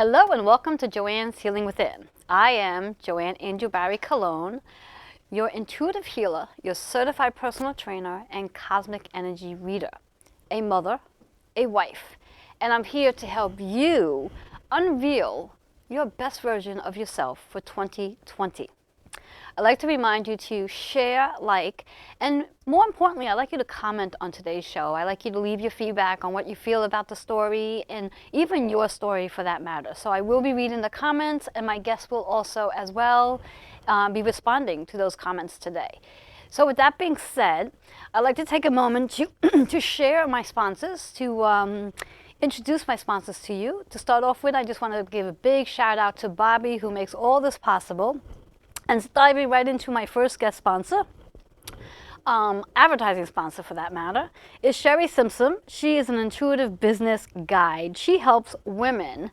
Hello and welcome to Joanne's Healing Within. I am Joanne Angel Barry Cologne, your intuitive healer, your certified personal trainer, and cosmic energy reader, a mother, a wife, and I'm here to help you unveil your best version of yourself for 2020. I'd like to remind you to share, like, and more importantly, I'd like you to comment on today's show. I'd like you to leave your feedback on what you feel about the story and even your story for that matter. So I will be reading the comments, and my guests will also as well be responding to those comments today. So with that being said, I'd like to take a moment to, to share my sponsors, to introduce my sponsors to you. To start off with, I just want to give a big shout out to Bobby, who makes all this possible. And diving right into my first guest sponsor, advertising sponsor for that matter, is Sherry Simpson. She is an intuitive business guide. She helps women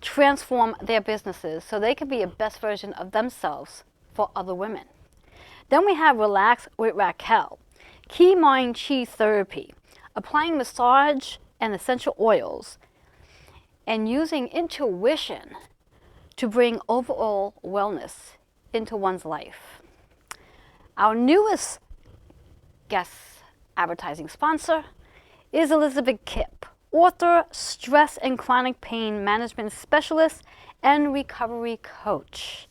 transform their businesses so they can be a best version of themselves for other women. Then we have Relax with Raquel, Key Mind Chi Therapy, applying massage and essential oils, and using intuition to bring overall wellness into one's life. Our newest guest advertising sponsor is Elizabeth Kipp, author, stress and chronic pain management specialist, and recovery coach.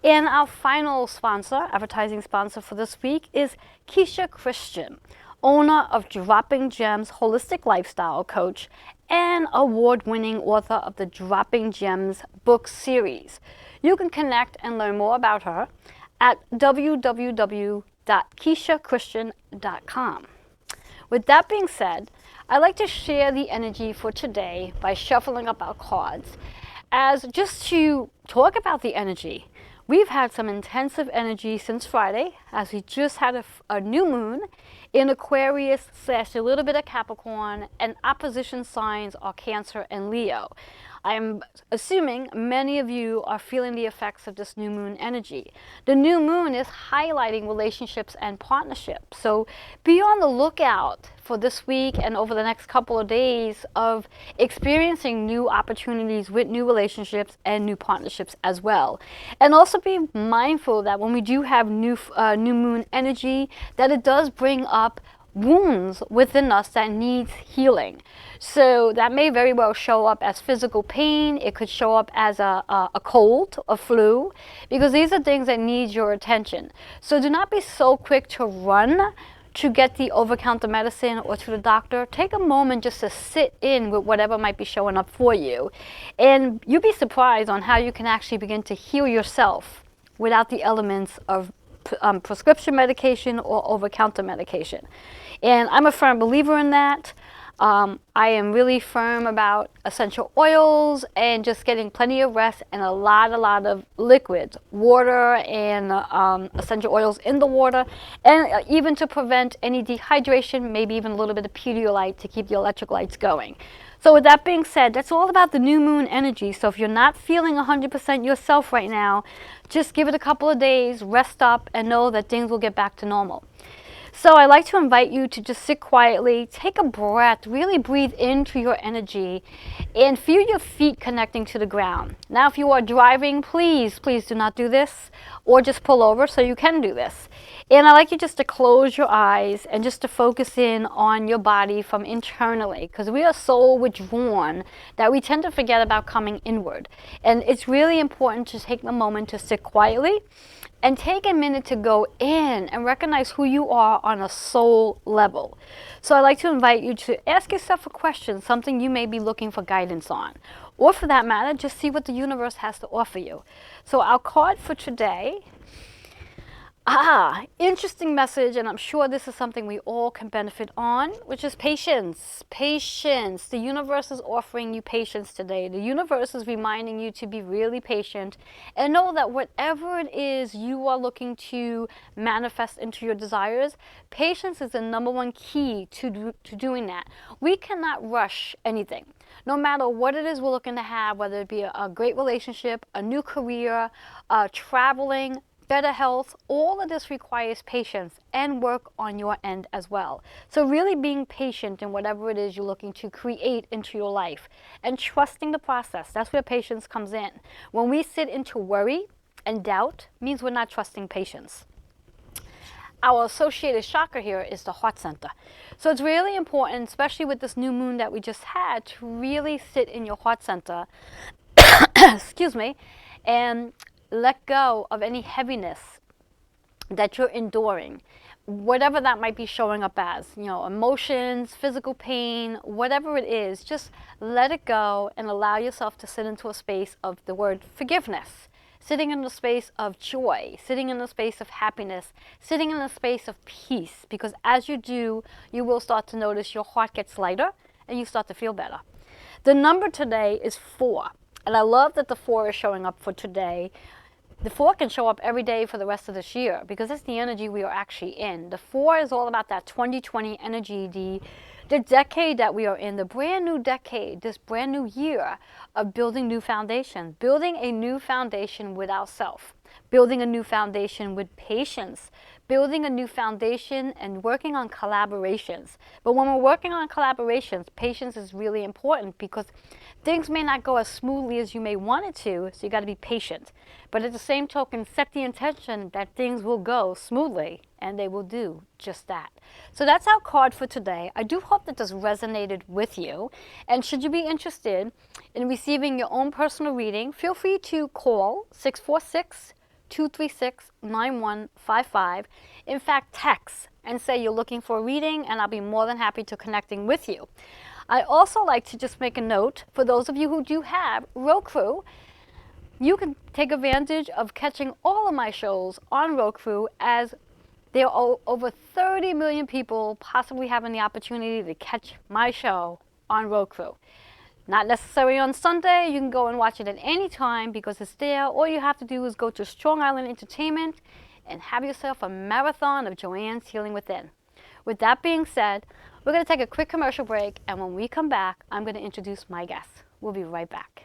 And our final sponsor, advertising sponsor for this week, is Keisha Christian, owner of Dropping Gems Holistic Lifestyle Coach and award-winning author of the Dropping Gems book series. You can connect and learn more about her at www.keishachristian.com. With that being said, I'd like to share the energy for today by shuffling up our cards. As just to talk about the energy, we've had some intensive energy since Friday, as we just had a new moon in Aquarius / a little bit of Capricorn, and opposition signs are Cancer and Leo. I'm assuming many of you are feeling the effects of this new moon energy. The new moon is highlighting relationships and partnerships. So be on the lookout for this week and over the next couple of days of experiencing new opportunities with new relationships and new partnerships as well. And also be mindful that when we do have new moon energy, that it does bring up wounds within us that needs healing. So that may very well show up as physical pain. It could show up as a cold, a flu, because these are things that need your attention. So do not be so quick to run to get the over-the-counter medicine or to the doctor. Take a moment just to sit in with whatever might be showing up for you. And you'll be surprised on how you can actually begin to heal yourself without the elements of prescription medication or over-the-counter medication. And I'm a firm believer in that. I am really firm about essential oils and just getting plenty of rest and a lot of liquids, water and essential oils in the water, and even to prevent any dehydration, maybe even a little bit of Pedialyte to keep the electrolytes going. So with that being said, that's all about the new moon energy. So if you're not feeling 100% yourself right now, just give it a couple of days, rest up, and know that things will get back to normal. So I'd like to invite you to just sit quietly, take a breath, really breathe into your energy, and feel your feet connecting to the ground. Now, if you are driving, please do not do this, or just pull over so you can do this. And I'd like you just to close your eyes and just to focus in on your body from internally, because we are so withdrawn that we tend to forget about coming inward. And it's really important to take a moment to sit quietly and take a minute to go in and recognize who you are on a soul level. So I'd like to invite you to ask yourself a question, something you may be looking for guidance on. Or for that matter, just see what the universe has to offer you. So our card for today, interesting message, and I'm sure this is something we all can benefit on, which is patience. Patience. The universe is offering you patience today. The universe is reminding you to be really patient and know that whatever it is you are looking to manifest into your desires, patience is the number one key to doing that. We cannot rush anything. No matter what it is we're looking to have, whether it be a great relationship, a new career, traveling, better health, all of this requires patience and work on your end as well. So really being patient in whatever it is you're looking to create into your life and trusting the process. That's where patience comes in. When we sit into worry and doubt, means we're not trusting patience. Our associated chakra here is the heart center. So it's really important, especially with this new moon that we just had, to really sit in your heart center, excuse me, and let go of any heaviness that you're enduring, whatever that might be showing up as, emotions, physical pain, whatever it is. Just let it go and allow yourself to sit into a space of the word forgiveness, sitting in the space of joy, sitting in the space of happiness, sitting in the space of peace, because as you do, you will start to notice your heart gets lighter and you start to feel better. The number today is 4, and I love that the 4 is showing up for today. The 4 can show up every day for the rest of this year because it's the energy we are actually in. The 4 is all about that 2020 energy, the decade that we are in, the brand new decade, this brand new year of building new foundations, building a new foundation with ourselves, building a new foundation with patience, building a new foundation and working on collaborations. But when we're working on collaborations, patience is really important because things may not go as smoothly as you may want it to, so you got to be patient. But at the same token, set the intention that things will go smoothly, and they will do just that. So that's our card for today. I do hope that this resonated with you. And should you be interested in receiving your own personal reading, feel free to call 646-236-9155. In fact, text and say you're looking for a reading, and I'll be more than happy to connecting with you. I also like to just make a note for those of you who do have Roku. You can take advantage of catching all of my shows on Roku, as there are over 30 million people possibly having the opportunity to catch my show on Roku. Not necessarily on Sunday. You can go and watch it at any time because it's there. All you have to do is go to Strong Island Entertainment and have yourself a marathon of Joanne's Healing Within. With that being said, we're going to take a quick commercial break, and when we come back, I'm going to introduce my guests. We'll be right back.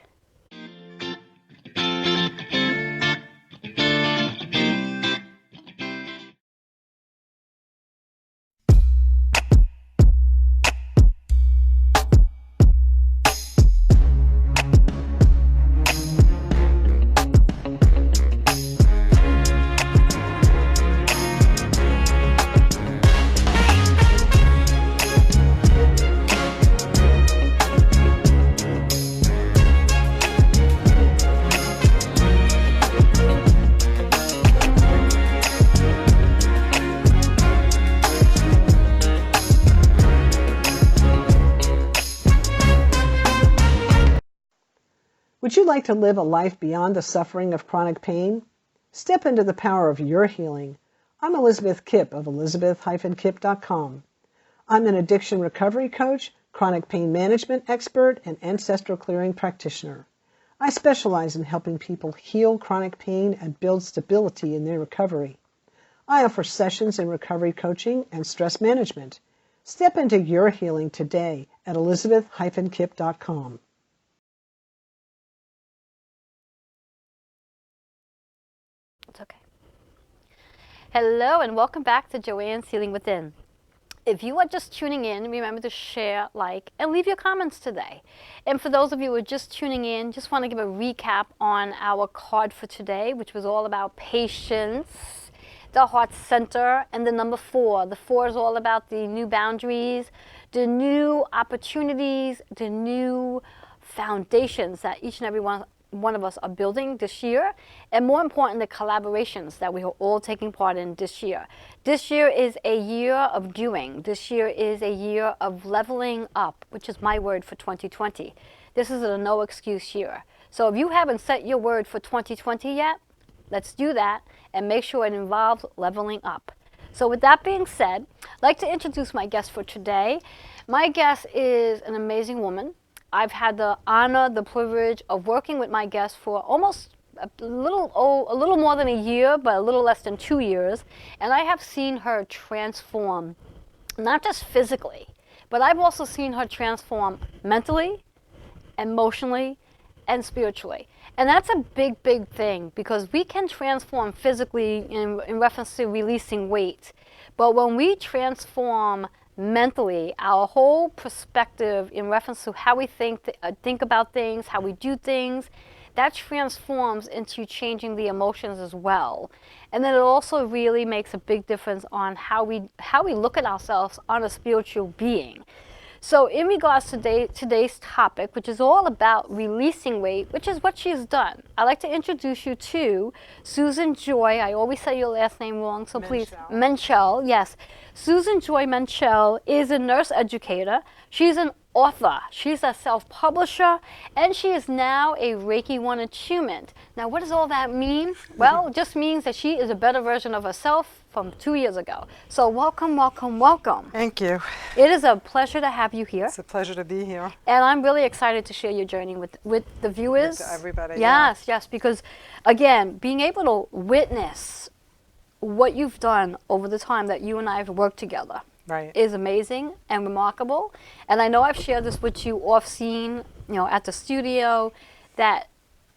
Would you like to live a life beyond the suffering of chronic pain? Step into the power of your healing. I'm Elizabeth Kipp of elizabeth-kipp.com. I'm an addiction recovery coach, chronic pain management expert, and ancestral clearing practitioner. I specialize in helping people heal chronic pain and build stability in their recovery. I offer sessions in recovery coaching and stress management. Step into your healing today at elizabeth-kipp.com. It's okay. Hello and welcome back to Joanne's Healing Within. If you are just tuning in, remember to share, like, and leave your comments today. And for those of you who are just tuning in, just want to give a recap on our card for today, which was all about patience, the heart center, and the number 4. The 4 is all about the new boundaries, the new opportunities, the new foundations that each and every one of us are building this year, and more important, the collaborations that we are all taking part in this year. This year is a year of doing. This year is a year of leveling up, which is my word for 2020. This is a no excuse year. So if you haven't set your word for 2020 yet, let's do that and make sure it involves leveling up. So with that being said, I'd like to introduce my guest for today. My guest is an amazing woman. I've had the honor, the privilege of working with my guest for almost a little more than a year, but a little less than 2 years. And I have seen her transform, not just physically, but I've also seen her transform mentally, emotionally, and spiritually. And that's a big, big thing because we can transform physically in reference to releasing weight. But when we transform mentally, our whole perspective in reference to how we think about things, how we do things, that transforms into changing the emotions as well. And then it also really makes a big difference on how we look at ourselves on a spiritual being. So in regards to today's topic, which is all about releasing weight, which is what she's done, I'd like to introduce you to Susan Joy. I always say your last name wrong, so please. Menchel, yes. Susan Joy Menchel is a nurse educator. She's an author. She's a self-publisher, and she is now a Reiki 1 attunement. Now, what does all that mean? Well, it just means that she is a better version of herself from 2 years ago. So welcome, welcome, welcome. Thank you. It is a pleasure to have you here. It's a pleasure to be here. And I'm really excited to share your journey with the viewers. With everybody. Yes, yes, because again, being able to witness what you've done over the time that you and I have worked together is amazing and remarkable. And I know I've shared this with you off scene, at the studio, that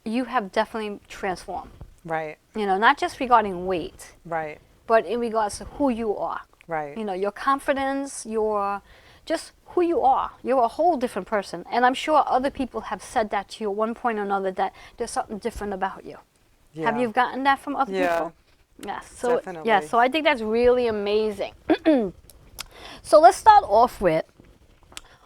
you have definitely transformed. Right. Not just regarding weight. Right. But in regards to who you are. Right. Your confidence, your just who you are. You're a whole different person. And I'm sure other people have said that to you at one point or another, that there's something different about you. Yeah. Have you gotten that from other people? Yes. So, definitely. yeah, so I think that's really amazing. So let's start off with,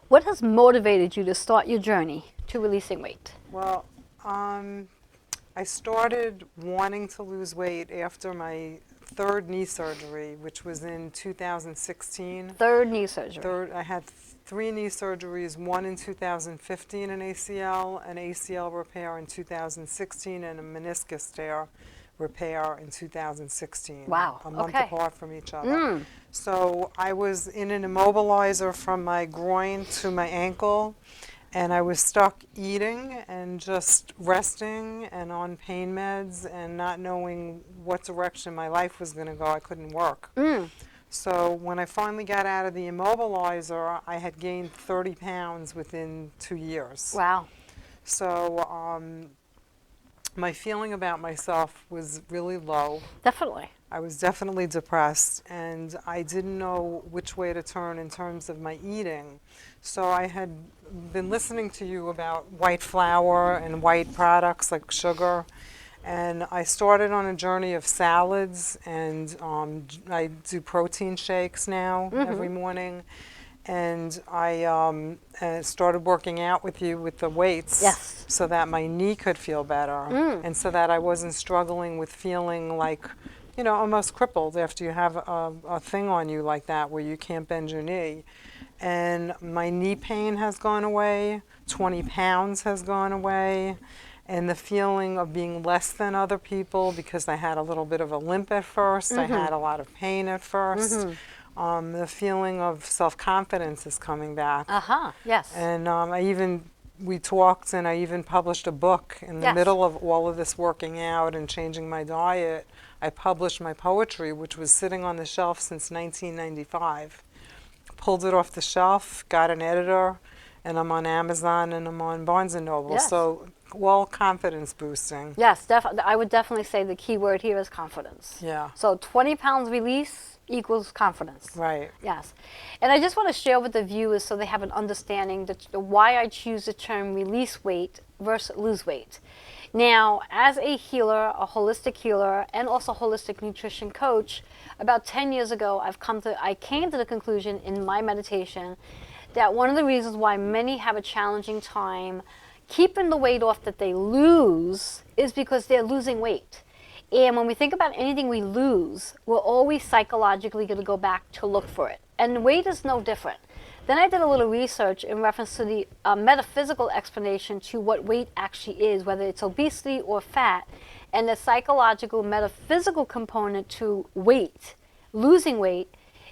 what has motivated you to start your journey to releasing weight? Well, I started wanting to lose weight after my third knee surgery, which was in 2016. Third knee surgery. I had 3 knee surgeries, one in 2015, an ACL repair in 2016, and a meniscus tear repair in 2016. Wow. A month apart from each other. So I was in an immobilizer from my groin to my ankle, and I was stuck eating and just resting and on pain meds and not knowing what direction my life was going to go. I couldn't work. So when I finally got out of the immobilizer, I had gained 30 pounds within 2 years. Wow. So my feeling about myself was really low. Definitely. I was definitely depressed, and I didn't know which way to turn in terms of my eating. So I had been listening to you about white flour and white products like sugar, and I started on a journey of salads, and I do protein shakes now every morning. And I started working out with you with the weights, so that my knee could feel better, and so that I wasn't struggling with feeling like, almost crippled after you have a thing on you like that where you can't bend your knee. And my knee pain has gone away, 20 pounds has gone away, and the feeling of being less than other people, because I had a little bit of a limp at first, I had a lot of pain at first. The feeling of self-confidence is coming back. Yes. And we talked, and I even published a book in the middle of all of this working out and changing my diet. I published my poetry, which was sitting on the shelf since 1995. Pulled it off the shelf, got an editor, and I'm on Amazon and I'm on Barnes & Noble. So, well, confidence boosting. Yes, definitely. I would definitely say the key word here is confidence. Yeah. So 20 pounds release equals confidence. Right. Yes. And I just want to share with the viewers so they have an understanding that why I choose the term release weight versus lose weight. Now, as a healer, a holistic healer, and also holistic nutrition coach, about 10 years ago, I came to the conclusion in my meditation that one of the reasons why many have a challenging time keeping the weight off that they lose is because they're losing weight. And when we think about anything we lose, we're always psychologically going to go back to look for it. And weight is no different. Then I did a little research in reference to the metaphysical explanation to what weight actually is, whether it's obesity or fat, and the psychological, metaphysical component to weight, losing weight,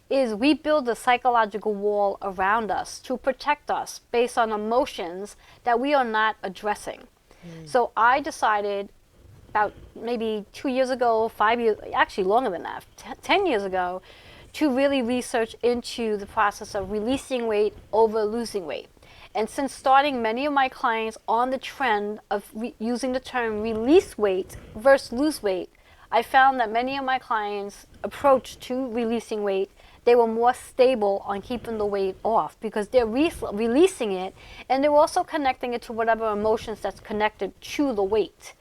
is we build a psychological wall around us to protect us based on emotions that we are not addressing. So I decided about maybe 2 years ago, 5 years, actually longer than that, 10 years ago, to really research into the process of releasing weight over losing weight. And since starting many of my clients on the trend of using the term release weight versus lose weight, I found that many of my clients' approach to releasing weight, they were more stable on keeping the weight off because they're releasing it, and they're also connecting it to whatever emotions that's connected to the weight.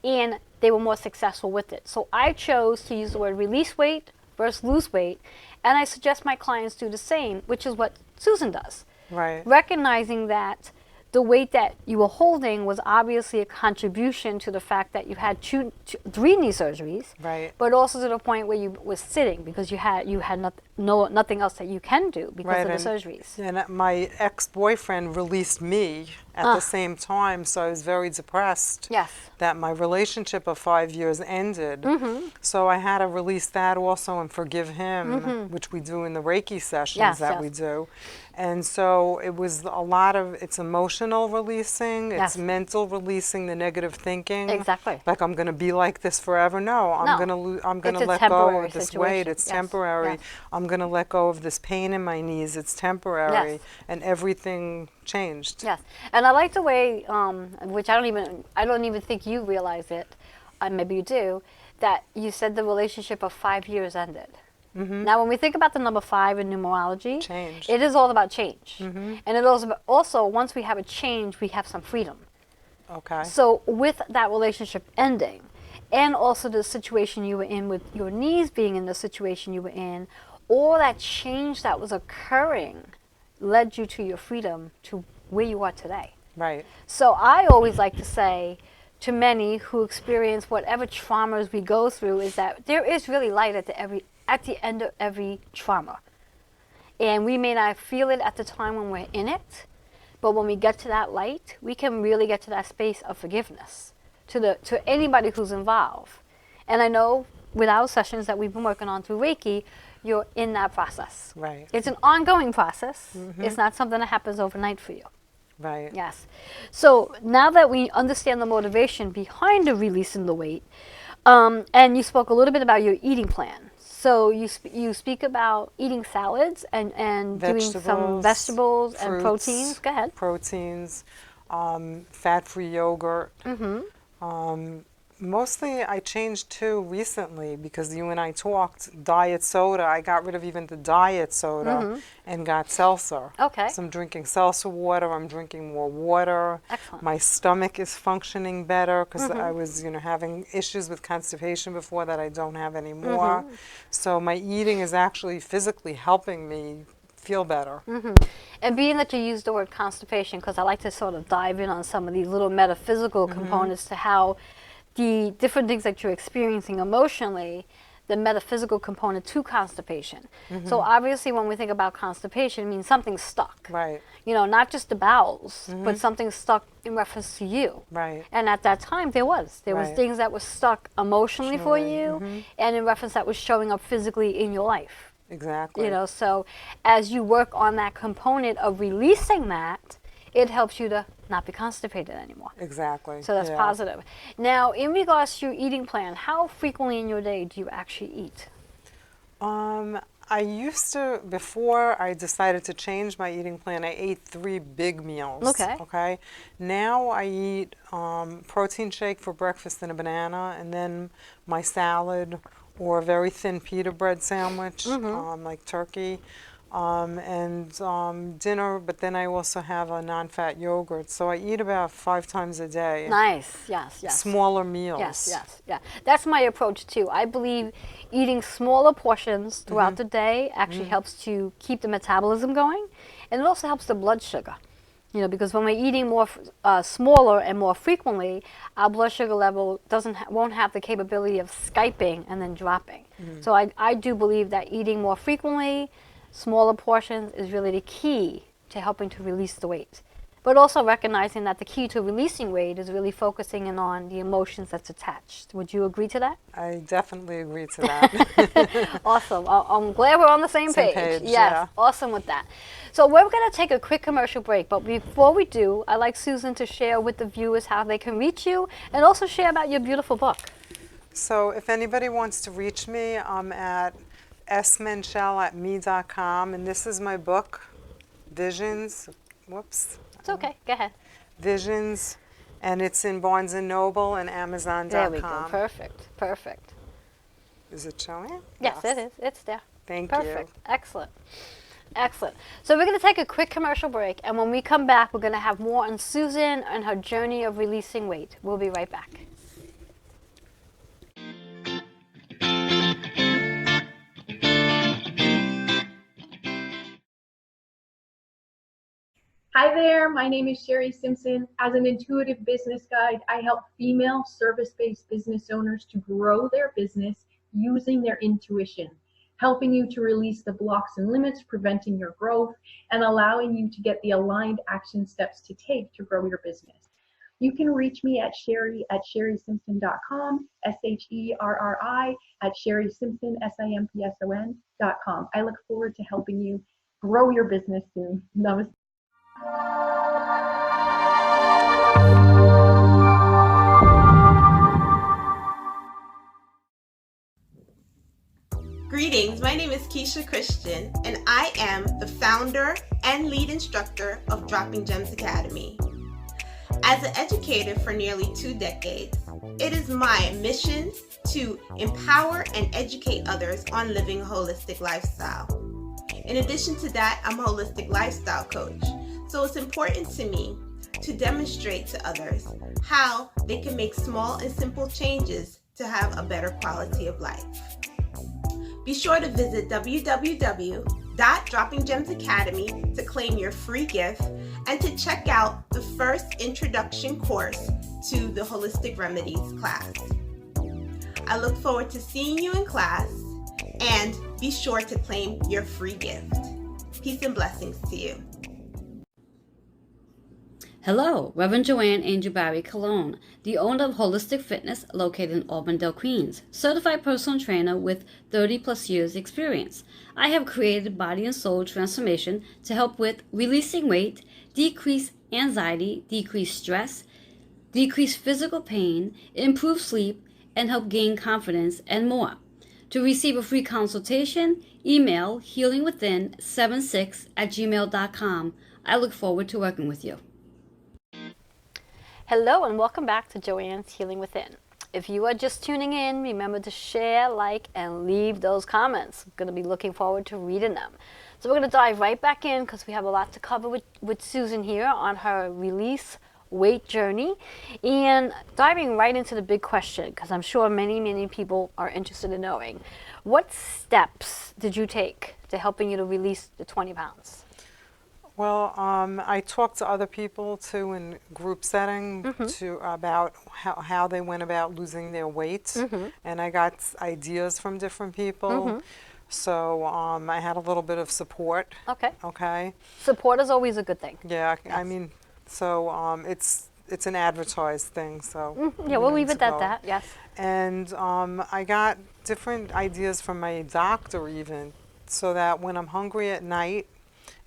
And they were more successful with it. So I chose to use the word release weight versus lose weight, and I suggest my clients do the same, which is what Susan does. Right. Recognizing that the weight that you were holding was obviously a contribution to the fact that you had three knee surgeries, Right. but also to the point where you were sitting because you had nothing else that you can do because of the surgeries. And my ex-boyfriend released me at the same time, so I was very depressed. Yes. That my relationship of 5 years ended. So I had to release that also and forgive him, which we do in the Reiki sessions we do. And so it was a lot of, it's emotional releasing, it's mental releasing the negative thinking. Exactly. Like I'm going to be like this forever. No, I'm going to let go of this weight. It's temporary. Yes. I'm going to let go of this pain in my knees. It's temporary. Yes. And everything changed. Yes, and I like the way, which I don't even think you realize it, maybe you do, that you said the relationship of 5 years ended. Now, when we think about the number 5 in numerology, Change. it is all about change. And it also, once we have a change, we have some freedom. Okay. So with that relationship ending, and also the situation you were in with your knees being in the situation you were in, all that change that was occurring led you to your freedom to where you are today. Right. So I always like to say to many who experience whatever traumas we go through is that there is really light at the end of every trauma. And we may not feel it at the time when we're in it, but when we get to that light, we can really get to that space of forgiveness to anybody who's involved. And I know with our sessions that we've been working on through Reiki, you're in that process. Right. It's an ongoing process. It's not something that happens overnight for you. Right. Yes. So now that we understand the motivation behind the releasing the weight, and you spoke a little bit about your eating plan. So you speak about eating salads and doing some vegetables fruits, and proteins. Go ahead. Proteins, fat-free yogurt. Mostly I changed too recently because you and I talked diet soda. I got rid of even the diet soda and got seltzer. Okay. So I'm drinking seltzer water. I'm drinking more water. Excellent. My stomach is functioning better because I was, having issues with constipation before that I don't have anymore. So my eating is actually physically helping me feel better. And being that you use the word constipation, because I like to sort of dive in on some of these little metaphysical components to how the different things that you're experiencing emotionally, the metaphysical component to constipation. So obviously when we think about constipation, it means something's stuck. Right. Not just the bowels, but something stuck in reference to you. Right. And at that time there was Right. things that were stuck emotionally for you and in reference that was showing up physically in your life. Exactly. So as you work on that component of releasing that, it helps you to not be constipated anymore. Exactly. So that's positive. Now, in regards to your eating plan, how frequently in your day do you actually eat? I used to, before I decided to change my eating plan, I ate 3 big meals. Okay. Okay. Now I eat protein shake for breakfast and a banana, and then my salad or a very thin pita bread sandwich, like turkey. And dinner, but then I also have a non-fat yogurt. So I eat about 5 times a day. Nice, yes. Smaller meals. Yes. That's my approach too. I believe eating smaller portions throughout the day actually helps to keep the metabolism going, and it also helps the blood sugar. Because when we're eating more smaller and more frequently, our blood sugar level won't have the capability of skipping and then dropping. So I do believe that eating more frequently, smaller portions is really the key to helping to release the weight. But also recognizing that the key to releasing weight is really focusing in on the emotions that's attached. Would you agree to that? I definitely agree to that. Awesome. I'm glad we're on the same page. Yes, awesome with that. So we're going to take a quick commercial break, but before we do, I'd like Susan to share with the viewers how they can reach you and also share about your beautiful book. So if anybody wants to reach me, I'm at smenchel@me.com, and this is my book, Visions. Whoops. It's okay. Go ahead. Visions, and it's in Barnes& and Noble and Amazon.com. There we go. Perfect. Perfect. Is it showing? Yes, it is. It's there. Thank Perfect. you. Excellent. Excellent. So we're going to take a quick commercial break, and when we come back, we're going to have more on Susan and her journey of releasing weight. We'll be right back. Hi there, my name is Sherry Simpson. As an intuitive business guide, I help female service-based business owners to grow their business using their intuition, helping you to release the blocks and limits preventing your growth and allowing you to get the aligned action steps to take to grow your business. You can reach me at sherry@sherrysimpson.com, SHERRI @sherrysimpson, SIMPSON.com. I look forward to helping you grow your business soon. Namaste. Greetings, my name is Keisha Christian, and I am the founder and lead instructor of Dropping Gems Academy. As an educator for nearly 2 decades, it is my mission to empower and educate others on living a holistic lifestyle. In addition to that, I'm a holistic lifestyle coach, so it's important to me to demonstrate to others how they can make small and simple changes to have a better quality of life. Be sure to visit www.droppinggemsacademy to claim your free gift and to check out the first introduction course to the Holistic Remedies class. I look forward to seeing you in class, and be sure to claim your free gift. Peace and blessings to you. Hello, Reverend Joanne Angel Barry Cologne, the owner of Holistic Fitness located in Auburndale, Queens, certified personal trainer with 30 plus years experience. I have created body and soul transformation to help with releasing weight, decrease anxiety, decrease stress, decrease physical pain, improve sleep, and help gain confidence and more. To receive a free consultation, email healingwithin76@gmail.com. I look forward to working with you. Hello and welcome back to Joanne's Healing Within. If you are just tuning in, remember to share, like, and leave those comments. I'm going to be looking forward to reading them. So we're going to dive right back in because we have a lot to cover with Susan here on her release weight journey, and diving right into the big question, because I'm sure many people are interested in knowing. What steps did you take to helping you to release the 20 pounds? Well, I talked to other people too in group setting about how they went about losing their weight, and I got ideas from different people. So I had a little bit of support. Okay. Okay. Support is always a good thing. Yeah, Yes. I mean, so it's an advertised thing. So Yeah, we'll leave it at that. Yes. And I got different ideas from my doctor even, so that when I'm hungry at night,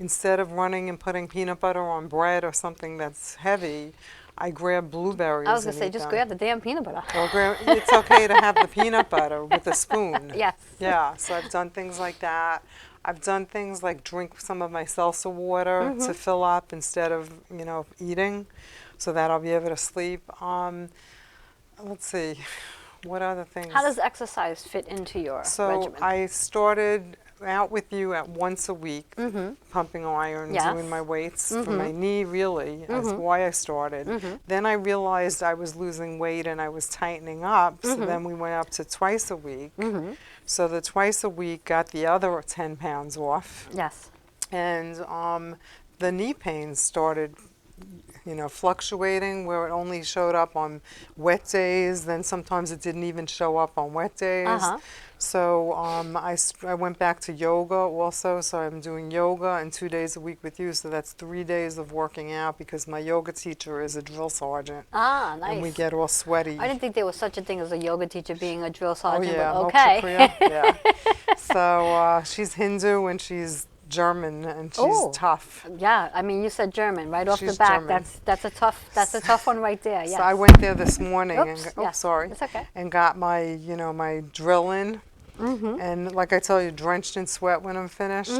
instead of running and putting peanut butter on bread or something that's heavy, I grab blueberries. I was going and to say, eat just them. grab the damn peanut butter. Or it's okay to have the peanut butter with a spoon. Yes. Yeah, so I've done things like that. I've done things like drink some of my seltzer water to fill up instead of, eating, so that I'll be able to sleep. Let's see, what other things? How does exercise fit into your regimen? I started out with you at once a week, pumping iron, Yes. doing my weights for my knee, really. That's why I started. Then I realized I was losing weight and I was tightening up, so then we went up to twice a week. So the twice a week got the other 10 pounds off. Yes. And the knee pains started fluctuating, where it only showed up on wet days, then sometimes it didn't even show up on wet days. So I went back to yoga also, so I'm doing yoga and 2 days a week with you, so that's 3 days of working out, because my yoga teacher is a drill sergeant. Ah, nice. And we get all sweaty. I didn't think there was such a thing as a yoga teacher being a drill sergeant, Oh yeah, but Moksha okay. Priya, yeah. So she's Hindu and she's German and she's Oh. tough. Yeah, I mean, you said German right off the She's back. German. That's a tough one right there. Yes. So I went there this morning Oops, and yeah, sorry, it's okay. and got my my drill in. And like I tell you, drenched in sweat when I'm finished,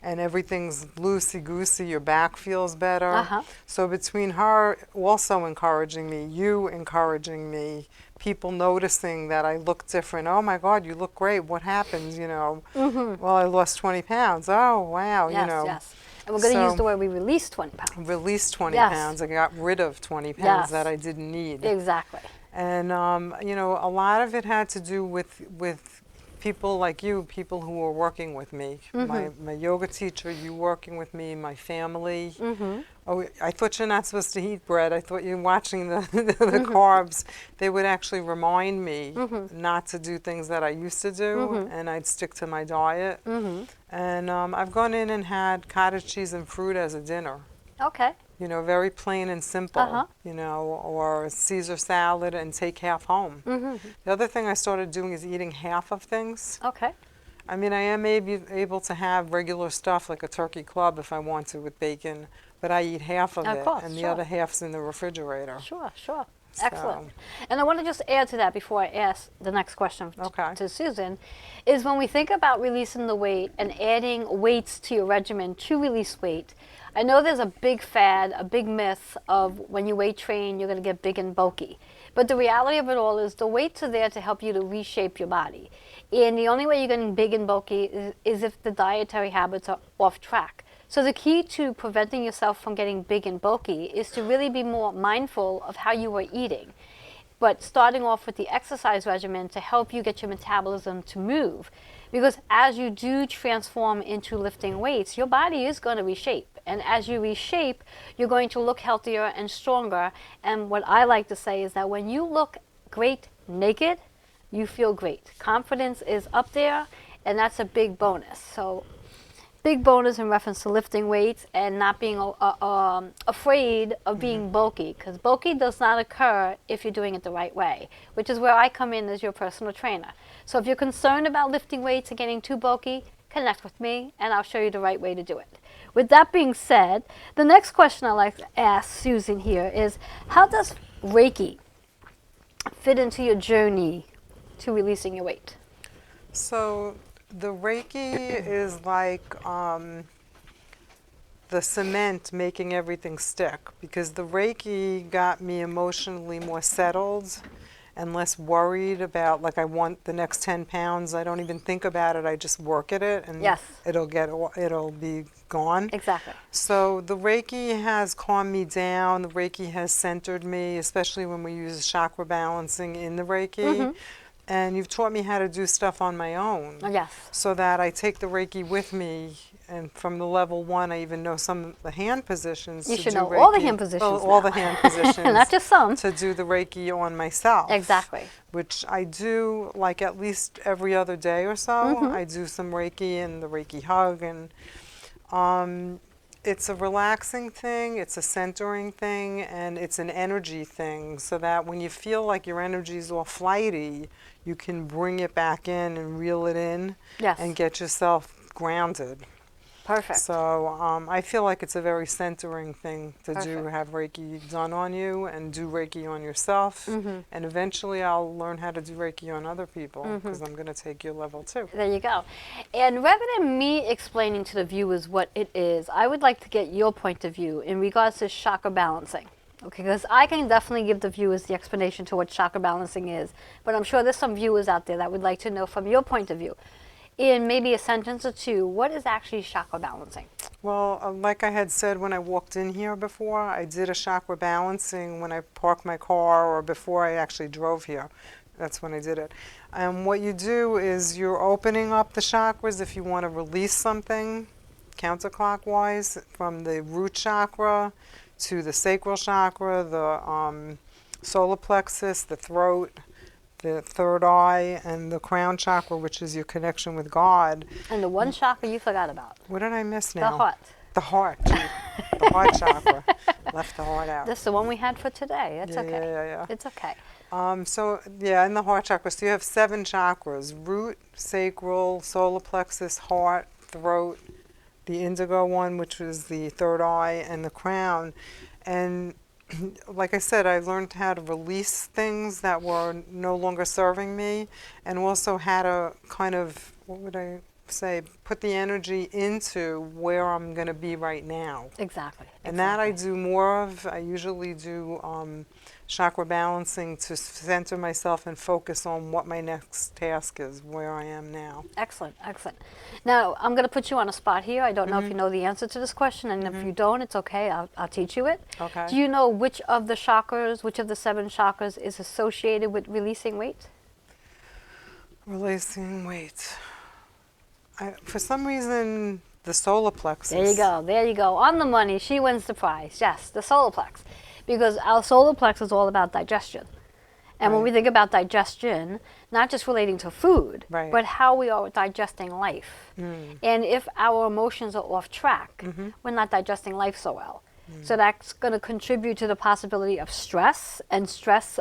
and everything's loosey-goosey, your back feels better. So between her also encouraging me, you encouraging me, people noticing that I look different. Oh my God, you look great. What happened? You know, well, I lost 20 pounds. Oh, wow, you Yes, know. yes. And we're going to use So the word we released 20 pounds. released 20 Yes. pounds. I got rid of 20 pounds Yes. that I didn't need. Exactly. And you know, a lot of it had to do with people like you, people who were working with me. My yoga teacher, you working with me, my family. Oh, I thought you're not supposed to eat bread. I thought you're watching the carbs. They would actually remind me not to do things that I used to do, and I'd stick to my diet. And I've gone in and had cottage cheese and fruit as a dinner. Okay. You know, very plain and simple, you know, or a Caesar salad and take half home. The other thing I started doing is eating half of things. Okay. I mean, I am able to have regular stuff like a turkey club if I want to with bacon, but I eat half of Of it, course, and the sure. other half's in the refrigerator. Sure, sure. So- Excellent. And I want to just add to that before I ask the next question Okay. to Susan, is when we think about releasing the weight and adding weights to your regimen to release weight, I know there's a big fad, a big myth of when you weight train, you're going to get big and bulky. But the reality of it all is the weights are there to help you to reshape your body. And the only way you're getting big and bulky is if the dietary habits are off track. So the key to preventing yourself from getting big and bulky is to really be more mindful of how you are eating. But starting off with the exercise regimen to help you get your metabolism to move. Because as you do transform into lifting weights, your body is going to reshape. And as you reshape, you're going to look healthier and stronger. And what I like to say is that when you look great naked, you feel great. Confidence is up there, and that's a big bonus. So big bonus in reference to lifting weights and not being afraid of being bulky, because bulky does not occur if you're doing it the right way, which is where I come in as your personal trainer. So if you're concerned about lifting weights and getting too bulky, connect with me and I'll show you the right way to do it. With that being said, the next question I'd like to ask Susan here is, how does Reiki fit into your journey to releasing your weight? So the Reiki is like the cement making everything stick, because the Reiki got me emotionally more settled and less worried about, like, I want the next 10 pounds. I don't even think about it. I just work at it and Yes. it'll be gone. Exactly. So the Reiki has calmed me down. The Reiki has centered me, especially when we use chakra balancing in the Reiki. And you've taught me how to do stuff on my own. Oh, yes. So that I take the Reiki with me, and from the level 1, I even know some of the hand positions. You to should do know Reiki. all the hand positions Well, all now. the hand positions. Not just some. To do the Reiki on myself. Exactly. Which I do like at least every other day or so. I do some Reiki and the Reiki hug, and it's a relaxing thing, it's a centering thing, and it's an energy thing, so that when you feel like your energy is all flighty, you can bring it back in and reel it in. Yes. And get yourself grounded. Perfect. So I feel like it's a very centering thing to do, Perfect. have Reiki done on you and do Reiki on yourself. And eventually I'll learn how to do Reiki on other people, because I'm going to take your level too. There you go. And rather than me explaining to the viewers what it is, I would like to get your point of view in regards to chakra balancing. Okay, because I can definitely give the viewers the explanation to what chakra balancing is, but I'm sure there's some viewers out there that would like to know from your point of view, in maybe a sentence or two, what is actually chakra balancing? Well, like I had said when I walked in here before, I did a chakra balancing when I parked my car or before I actually drove here. That's when I did it. And what you do is you're opening up the chakras if you want to release something counterclockwise, from the root chakra to the sacral chakra, the solar plexus, the throat, the third eye, and the crown chakra, which is your connection with God. And the one chakra you forgot about, What did I miss now? the heart. The heart. The heart chakra. Left the heart out. That's the one we had for today. It's Yeah, okay. yeah. It's okay. So, yeah, in the heart chakra, so you have 7 chakras: root, sacral, solar plexus, heart, throat, the indigo one, which is the third eye, and the crown. And like I said, I learned how to release things that were no longer serving me, and also how to kind of, what would I say, put the energy into where I'm going to be right now. Exactly. And that I do more of. I usually do chakra balancing to center myself and focus on what my next task is, where I am now. Excellent, excellent. Now, I'm going to put you on a spot here. I don't know if you know the answer to this question, and if you don't, it's okay. I'll teach you it. Okay. Do you know which of the chakras, which of the 7 chakras is associated with releasing weight? Releasing weight. For some reason, the solar plexus. There you go. There you go. On the money. She wins the prize. Yes, the solar plex. Because our solar plex is all about digestion. And when we think about digestion, not just relating to food, but how we are digesting life. And if our emotions are off track, we're not digesting life so well. So that's going to contribute to the possibility of stress. And stress,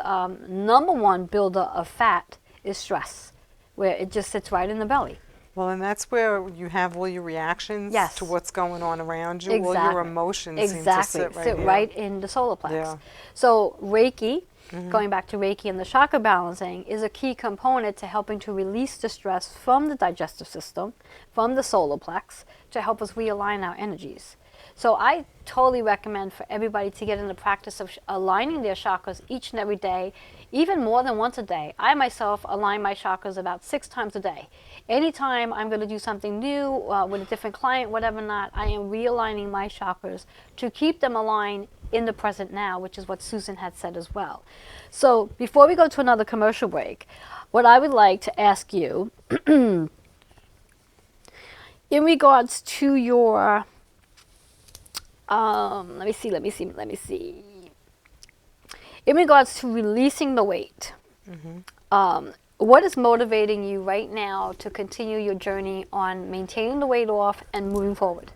number one builder of fat is stress, where it just sits right in the belly. Well, and that's where you have all your reactions to what's going on around you. All your emotions seem to sit right in the solar plex. Yeah. So Reiki, going back to Reiki and the chakra balancing, is a key component to helping to release the stress from the digestive system, from the solar plex, to help us realign our energies. So I totally recommend for everybody to get in the practice of aligning their chakras each and every day, even more than once a day. I myself align my chakras about 6 times a day. Anytime I'm going to do something new with a different client, whatever not, I am realigning my chakras to keep them aligned in the present now, which is what Susan had said as well. So before we go to another commercial break, what I would like to ask you, in regards to your, let me see. In regards to releasing the weight, what is motivating you right now to continue your journey on maintaining the weight off and moving forward?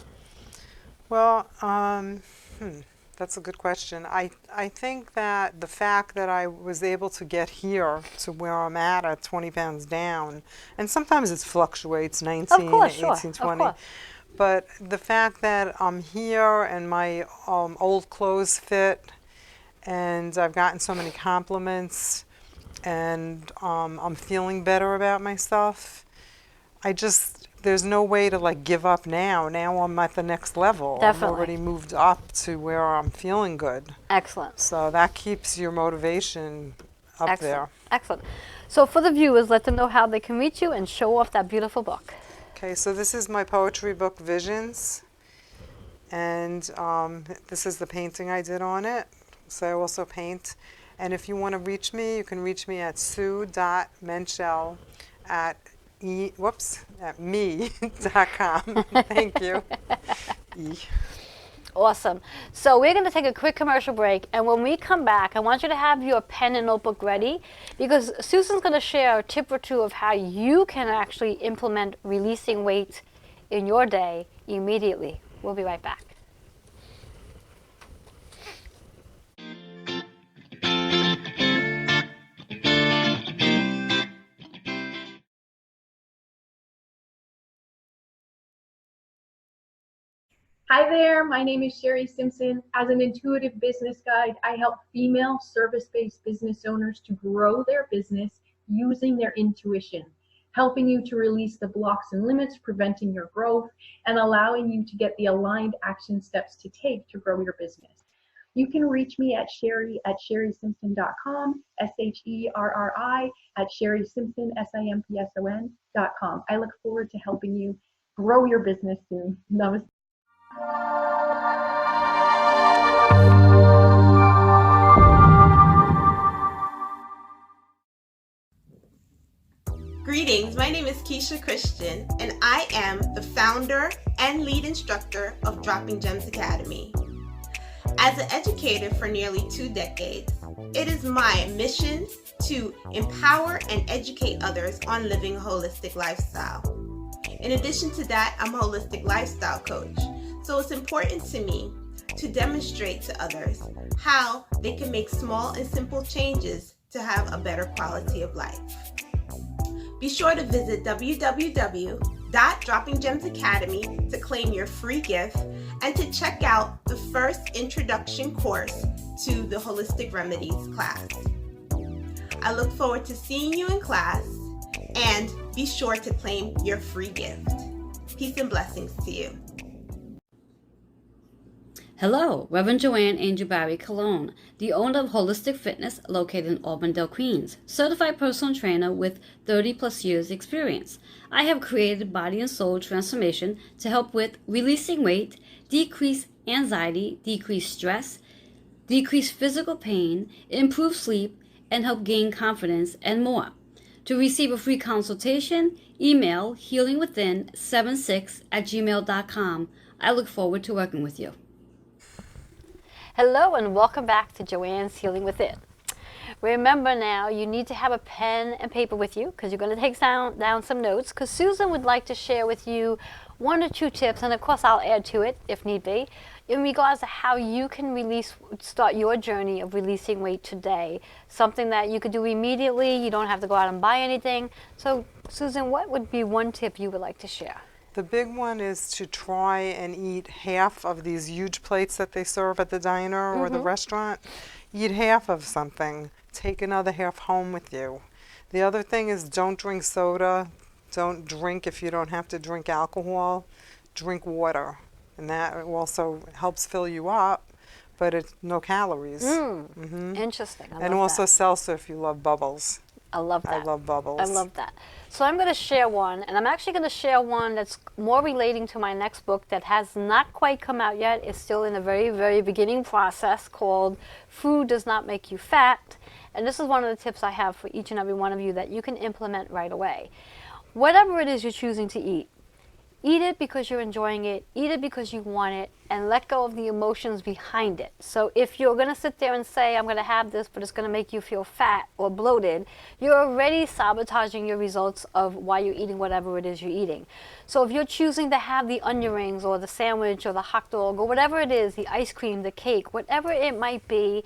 Well, that's a good question. I think that the fact that I was able to get here to where I'm at 20 pounds down, and sometimes it fluctuates, 19, 18, 20. But the fact that I'm here and my old clothes fit, and I've gotten so many compliments, and I'm feeling better about myself. There's no way to like give up now. Now I'm at the next level. Definitely. I've already moved up to where I'm feeling good. Excellent. So that keeps your motivation up there. Excellent. So for the viewers, let them know how they can reach you and show off that beautiful book. Okay, so this is my poetry book, Visions. And this is the painting I did on it. So I also paint. And if you want to reach me, you can reach me at sue.menchel@me.com. Thank you. Awesome. So we're going to take a quick commercial break, and when we come back, I want you to have your pen and notebook ready, because Susan's going to share a tip or two of how you can actually implement releasing weight in your day immediately. We'll be right back. Hi there, my name is Sherry Simpson. As an intuitive business guide, I help female service-based business owners to grow their business using their intuition, helping you to release the blocks and limits preventing your growth and allowing you to get the aligned action steps to take to grow your business. You can reach me at sherry@sherrysimpson.com, SHERRI@sherrysimpson.com. I look forward to helping you grow your business soon. Namaste. Greetings, my name is Keisha Christian, and I am the founder and lead instructor of Dropping Gems Academy. As an educator for nearly 2 decades, it is my mission to empower and educate others on living a holistic lifestyle. In addition to that, I'm a holistic lifestyle coach, so it's important to me to demonstrate to others how they can make small and simple changes to have a better quality of life. Be sure to visit www.droppinggemsacademy to claim your free gift and to check out the first introduction course to the Holistic Remedies class. I look forward to seeing you in class, and be sure to claim your free gift. Peace and blessings to you. Hello, Reverend Joanne Angel Barry Cologne, the owner of Holistic Fitness located in Auburndale, Queens, certified personal trainer with 30 plus years experience. I have created body and soul transformation to help with releasing weight, decrease anxiety, decrease stress, decrease physical pain, improve sleep, and help gain confidence and more. To receive a free consultation, email healingwithin76@gmail.com. I look forward to working with you. Hello and welcome back to Joanne's Healing Within. Remember now, you need to have a pen and paper with you because you're going to take down some notes, because Susan would like to share with you 1 or 2 tips, and of course I'll add to it if need be, in regards to how you can start your journey of releasing weight today. Something that you could do immediately. You don't have to go out and buy anything. So Susan, what would be 1 tip you would like to share? The big one is to try and eat half of these huge plates that they serve at the diner or the restaurant. Eat half of something. Take another half home with you. The other thing is, don't drink soda. Don't drink if you don't have to drink alcohol. Drink water. And that also helps fill you up, but it's no calories. Interesting. And also salsa if you love bubbles. I love that. I love bubbles. I love that. So I'm going to share one, and I'm actually going to share one that's more relating to my next book that has not quite come out yet. It's still in the very, very beginning process, called Food Does Not Make You Fat. And this is one of the tips I have for each and every one of you that you can implement right away. Whatever it is you're choosing to eat, eat it because you're enjoying it, eat it because you want it, and let go of the emotions behind it. So if you're going to sit there and say, I'm going to have this, but it's going to make you feel fat or bloated, you're already sabotaging your results of why you're eating whatever it is you're eating. So if you're choosing to have the onion rings or the sandwich or the hot dog or whatever it is, the ice cream, the cake, whatever it might be,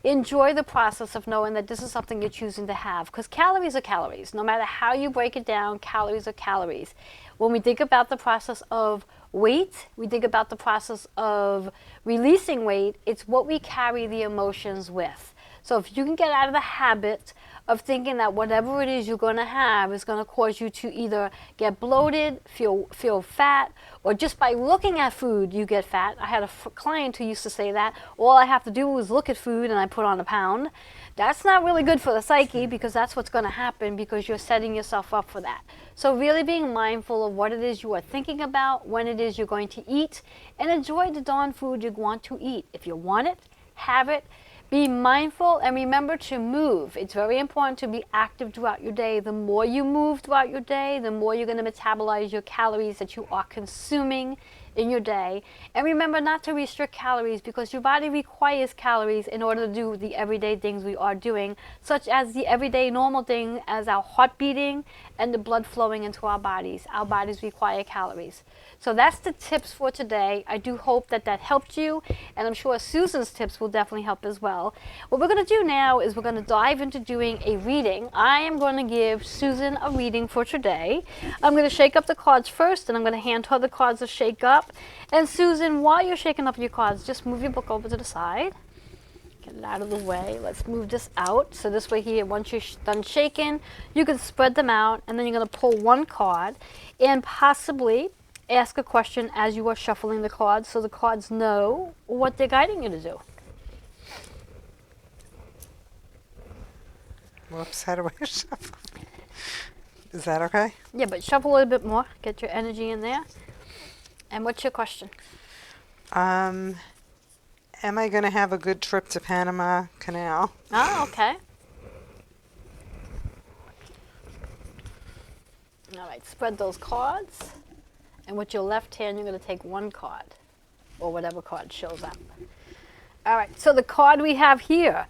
enjoy the process of knowing that this is something you're choosing to have, because calories are calories. No matter how you break it down, calories are calories. When we think about the process of weight, we think about the process of releasing weight, it's what we carry the emotions with. So if you can get out of the habit of thinking that whatever it is you're going to have is going to cause you to either get bloated, feel fat, or just by looking at food you get fat. I had a client who used to say that all I have to do is look at food and I put on a pound. That's not really good for the psyche, because that's what's going to happen, because you're setting yourself up for that. So really being mindful of what it is you are thinking about, when it is you're going to eat, and enjoy the darn food you want to eat. If you want it, have it. Be mindful and remember to move. It's very important to be active throughout your day. The more you move throughout your day, the more you're going to metabolize your calories that you are consuming in your day. And remember not to restrict calories, because your body requires calories in order to do the everyday things we are doing, such as the everyday normal thing as our heart beating and the blood flowing into our bodies. Our bodies require calories. So that's the tips for today. I do hope that that helped you, and I'm sure Susan's tips will definitely help as well. What we're going to do now is we're going to dive into doing a reading. I am going to give Susan a reading for today. I'm going to shake up the cards first, and I'm going to hand her the cards to shake up. And Susan, while you're shaking up your cards, just move your book over to the side. Get it out of the way. Let's move this out. So this way here, once you're done shaking, you can spread them out, and then you're going to pull one card and possibly ask a question as you are shuffling the cards, so the cards know what they're guiding you to do. Whoops, how do I shuffle? Is that okay? Yeah, but shuffle a little bit more. Get your energy in there. And what's your question? Am I going to have a good trip to Panama Canal? Oh, okay. All right, spread those cards. And with your left hand, you're going to take one card, or whatever card shows up. All right, so the card we have here,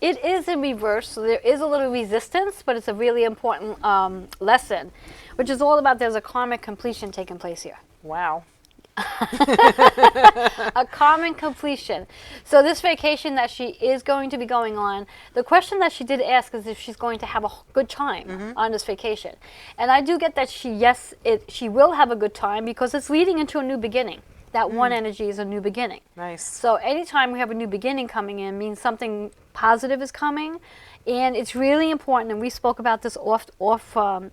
it is in reverse, so there is a little resistance, but it's a really important lesson, which is all about there's a karmic completion taking place here. Wow. A karmic completion. So this vacation that she is going to be going on, the question that she did ask is if she's going to have a good time on this vacation. And I do get that she will have a good time, because it's leading into a new beginning. That one energy is a new beginning. Nice. So anytime we have a new beginning coming in means something positive is coming. And it's really important, and we spoke about this off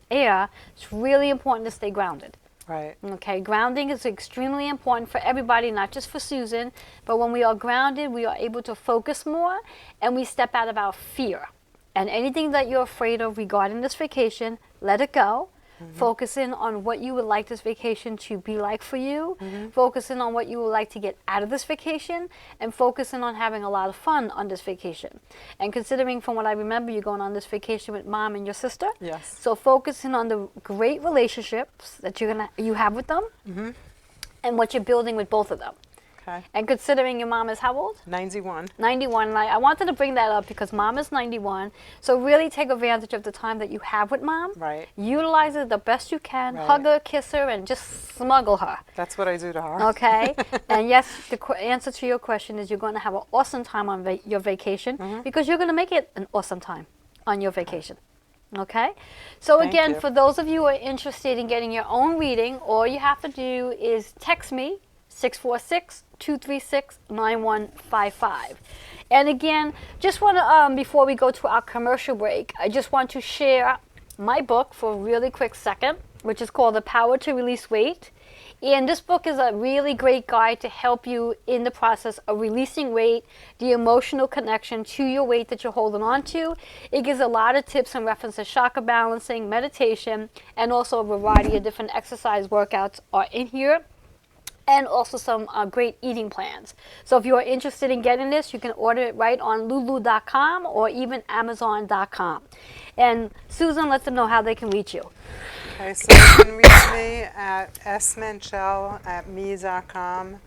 air, it's really important to stay grounded. Right. Okay, grounding is extremely important for everybody, not just for Susan, but when we are grounded, we are able to focus more and we step out of our fear. And anything that you're afraid of regarding this vacation, let it go. Focusing on what you would like this vacation to be like for you, focusing on what you would like to get out of this vacation, and focusing on having a lot of fun on this vacation. And considering from what I remember, you're going on this vacation with mom and your sister. Yes. So focusing on the great relationships that you have with them, and what you're building with both of them. Okay. And considering your mom is how old? 91. 91. And I wanted to bring that up because mom is 91. So really take advantage of the time that you have with mom. Right. Utilize it the best you can. Right. Hug her, kiss her, and just smuggle her. That's what I do to her. Okay? And yes, the answer to your question is you're going to have an awesome time on your vacation because you're going to make it an awesome time on your vacation. Okay? So Thank again, you. for those of you who are interested in getting your own reading, all you have to do is text me 646-236-9155. And again, just want to, before we go to our commercial break, I just want to share my book for a really quick second, which is called The Power to Release Weight. And this book is a really great guide to help you in the process of releasing weight, the emotional connection to your weight that you're holding on to. It gives a lot of tips and references, chakra balancing, meditation, and also a variety of different exercise workouts are in here. And also some great eating plans. So if you are interested in getting this, you can order it right on lulu.com or even amazon.com. And Susan, let them know how they can reach you. Okay, so you can reach me at smenchel@me.com.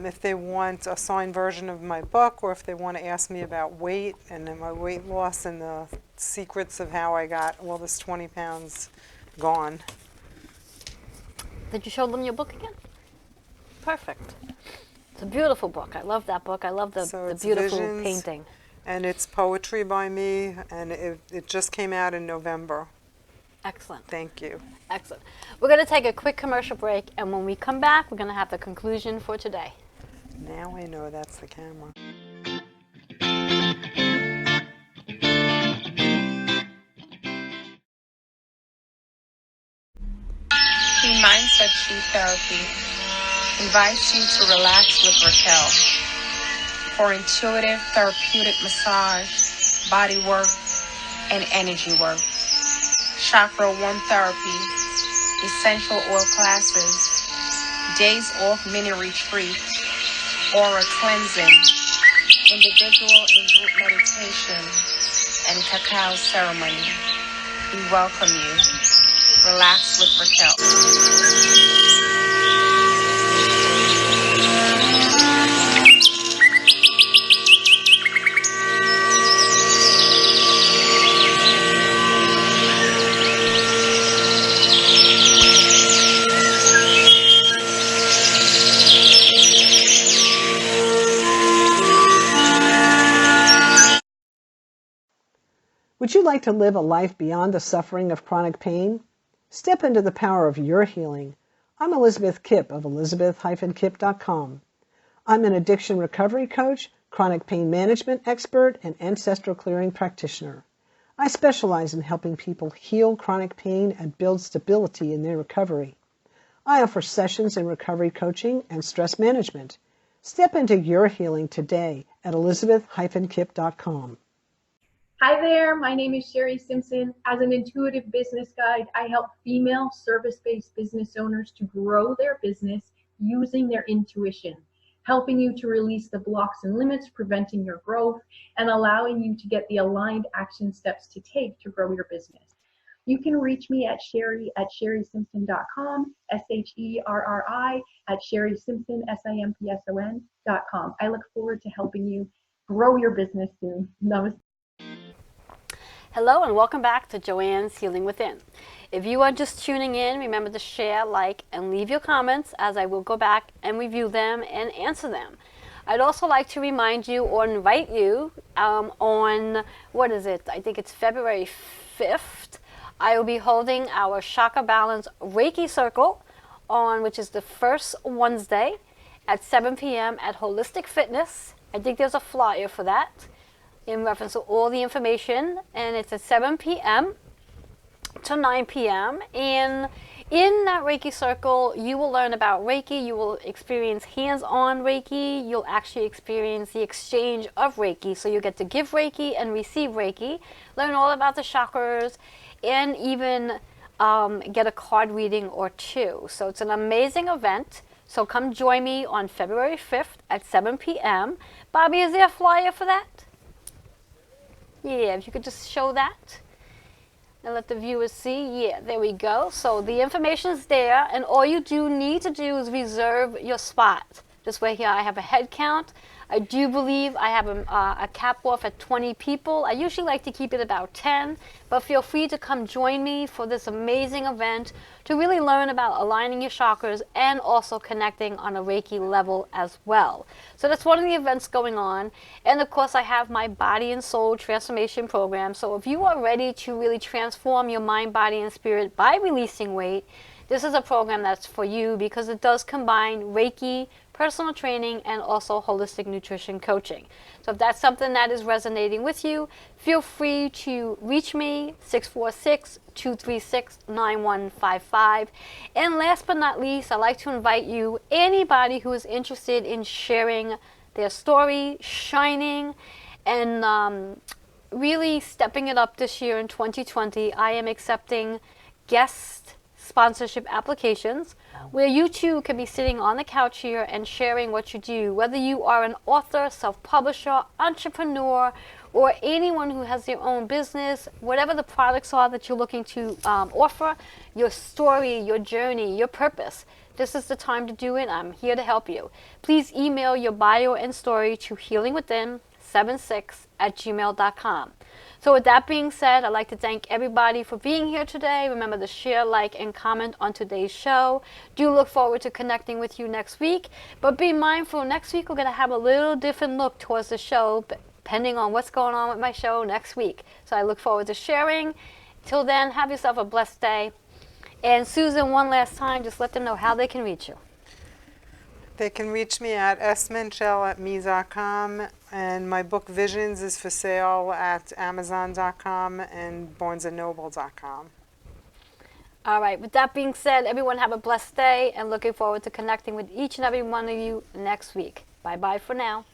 If they want a signed version of my book, or if they want to ask me about weight and then my weight loss and the secrets of how I got all this 20 pounds gone. Did you show them your book again? Perfect. It's a beautiful book. I love that book. I love the it's beautiful visions, painting. And it's poetry by me, and it just came out in November. Excellent. Thank you. Excellent. We're going to take a quick commercial break, and when we come back, we're going to have the conclusion for today. Now I know that's the camera. Key Mindset True Therapy invites you to relax with Raquel for intuitive therapeutic massage, body work, and energy work. Chakra 1 therapy, essential oil classes, days off mini retreat, aura cleansing, individual and group meditation, and cacao ceremony. We welcome you. Relax with Raquel. Would you like to live a life beyond the suffering of chronic pain? Step into the power of your healing. I'm Elizabeth Kipp of elizabeth-kipp.com. I'm an addiction recovery coach, chronic pain management expert, and ancestral clearing practitioner. I specialize in helping people heal chronic pain and build stability in their recovery. I offer sessions in recovery coaching and stress management. Step into your healing today at elizabeth-kipp.com. Hi there, my name is Sherry Simpson. As an intuitive business guide, I help female service-based business owners to grow their business using their intuition, helping you to release the blocks and limits preventing your growth and allowing you to get the aligned action steps to take to grow your business. You can reach me at sherry@sherrysimpson.com, SHERRI @sherrysimpson, SIMPSON.com. I look forward to helping you grow your business soon. Namaste. Hello and welcome back to Joanne's Healing Within. If you are just tuning in, remember to share, like, and leave your comments as I will go back and review them and answer them. I'd also like to remind you or invite you on, what is it? I think it's February 5th. I will be holding our Chakra Balance Reiki Circle on, which is the first Wednesday at 7 p.m. at Holistic Fitness. I think there's a flyer for that in reference to all the information, and it's at 7 p.m. to 9 p.m. And in that Reiki circle, you will learn about Reiki. You will experience hands-on Reiki. You'll actually experience the exchange of Reiki. So you get to give Reiki and receive Reiki, learn all about the chakras, and even get a card reading or two. So it's an amazing event. So come join me on February 5th at 7 p.m. Bobby, is there a flyer for that? Yeah, if you could just show that and let the viewers see. Yeah, there we go. So the information is there, and all you do need to do is reserve your spot. This way here I have a head count. I do believe I have a cap off at 20 people. I usually like to keep it about 10, but feel free to come join me for this amazing event to really learn about aligning your chakras and also connecting on a Reiki level as well. So that's one of the events going on. And of course I have my Body and Soul Transformation Program. So if you are ready to really transform your mind, body, and spirit by releasing weight, this is a program that's for you because it does combine Reiki, personal training, and also holistic nutrition coaching. So if that's something that is resonating with you, feel free to reach me, 646-236-9155. And last but not least, I'd like to invite you, anybody who is interested in sharing their story, shining, and really stepping it up this year in 2020, I am accepting guest sponsorship applications where you too can be sitting on the couch here and sharing what you do, whether you are an author, self-publisher, entrepreneur, or anyone who has their own business, whatever the products are that you're looking to offer, your story, your journey, your purpose. This is the time to do it. I'm here to help you. Please email your bio and story to healingwithin76@gmail.com. So with that being said, I'd like to thank everybody for being here today. Remember to share, like, and comment on today's show. Do look forward to connecting with you next week. But be mindful, next week we're going to have a little different look towards the show, depending on what's going on with my show next week. So I look forward to sharing. Till then, have yourself a blessed day. And Susan, one last time, just let them know how they can reach you. They can reach me at sminchell@me.com, and my book Visions is for sale at amazon.com and barnesandnoble.com. All right, with that being said, everyone have a blessed day, and looking forward to connecting with each and every one of you next week. Bye-bye for now.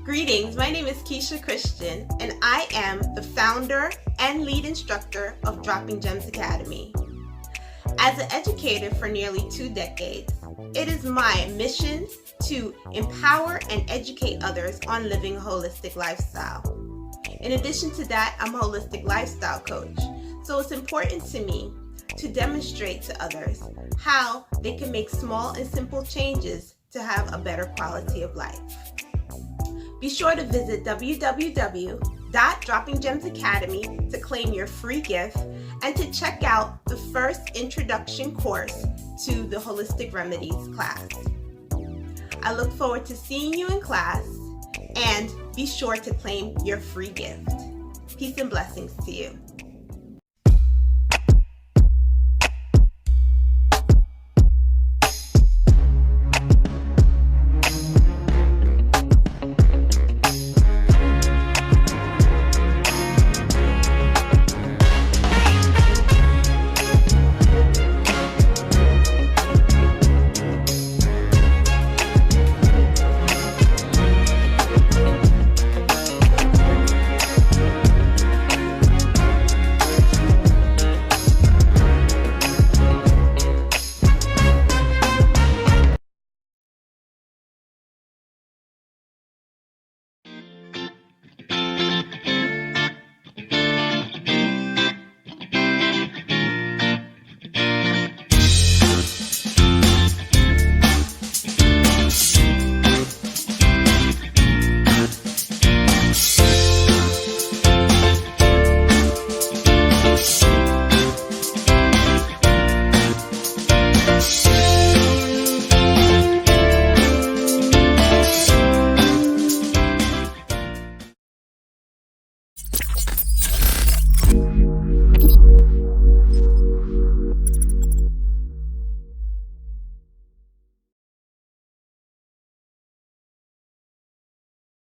Greetings, my name is Keisha Christian, and I am the founder and lead instructor of Dropping Gems Academy. As an educator for nearly 2 decades, it is my mission to empower and educate others on living a holistic lifestyle. In addition to that, I'm a holistic lifestyle coach, so it's important to me to demonstrate to others how they can make small and simple changes to have a better quality of life. Be sure to visit www.droppinggemsacademy to claim your free gift and to check out the first introduction course to the Holistic Remedies class. I look forward to seeing you in class, and be sure to claim your free gift. Peace and blessings to you.